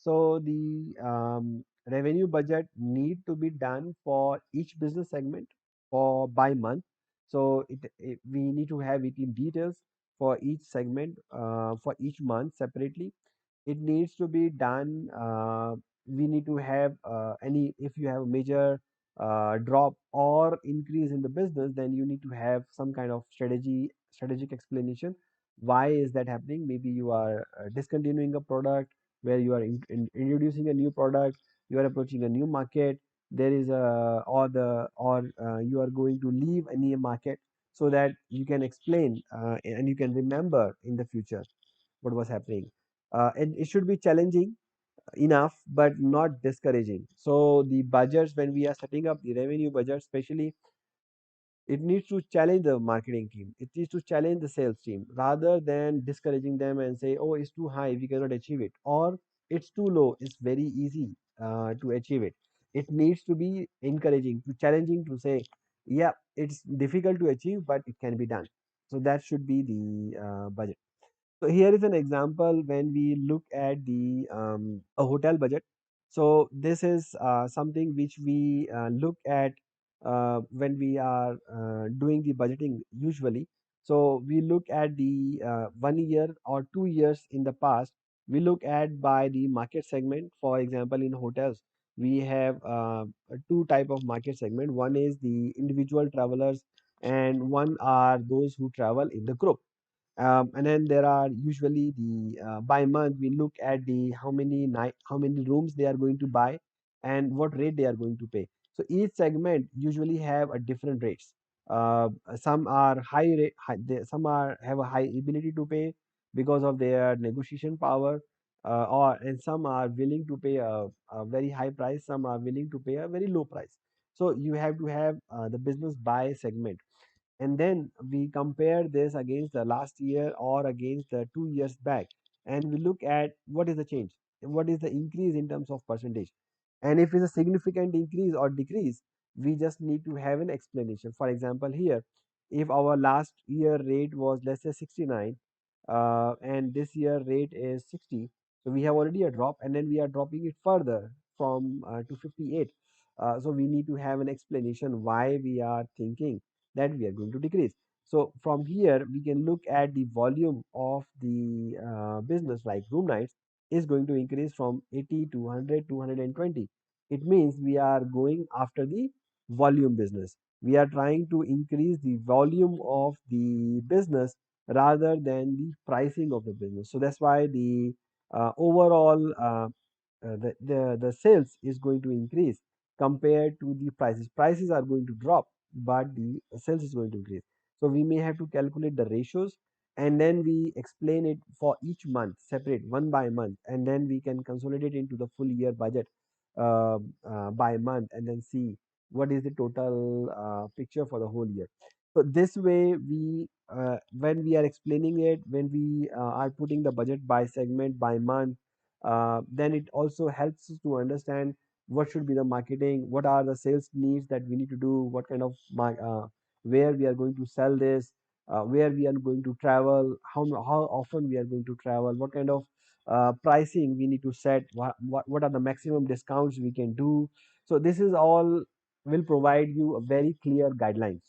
So the revenue budget need to be done for each business segment for by month. So we need to have it in details for each segment for each month separately. It needs to be done. We need to have any if you have a major drop or increase in the business, then you need to have some kind of strategic explanation. Why is that happening? Maybe you are discontinuing a product, where you are introducing a new product, you are approaching a new market. There is a or you are going to leave any market, so that you can explain and you can remember in the future what was happening. And it should be challenging enough but not discouraging. So the budgets, when we are setting up the revenue budget especially, it needs to challenge the marketing team, it needs to challenge the sales team, rather than discouraging them and say, oh, it's too high, we cannot achieve it, or it's too low, it's very easy to achieve it. It needs to be encouraging to challenging to say, yeah, it's difficult to achieve but it can be done. So that should be the budget. So here is an example when we look at the a hotel budget. So this is something which we look at when we are doing the budgeting usually. So we look at the 1 year or 2 years in the past. We look at by the market segment. For example, in hotels, we have two type of market segment. One is the individual travelers, and one are those who travel in the group. And then there are usually the by month we look at the how many rooms they are going to buy and what rate they are going to pay. So each segment usually have a different rates. Some are high rate, some are have a high ability to pay because of their negotiation power, or and some are willing to pay a very high price. Some are willing to pay a very low price. So you have to have the business by segment, and then we compare this against the last year or against the 2 years back, and we look at what is the change, what is the increase in terms of percentage, and if it's a significant increase or decrease, we just need to have an explanation. For example, here, if our last year rate was, let's say, 69, and this year rate is 60, so we have already a drop, and then we are dropping it further from to 58. So we need to have an explanation why we are thinking that we are going to decrease. So from here, we can look at the volume of the business, like room nights is going to increase from 80 to 100 to 120. It means we are going after the volume business. We are trying to increase the volume of the business rather than the pricing of the business. So that's why the overall the sales is going to increase compared to the prices. Prices are going to drop, but the sales is going to increase. So we may have to calculate the ratios, and then we explain it for each month separate one by month, and then we can consolidate into the full year budget by month, and then see what is the total picture for the whole year. So this way, we when we are explaining it, when we are putting the budget by segment by month, then it also helps us to understand what should be the marketing, what are the sales needs that we need to do, what kind of where we are going to sell this, where we are going to travel, how often we are going to travel, what kind of pricing we need to set, what are the maximum discounts we can do. So this is all will provide you a very clear guidelines.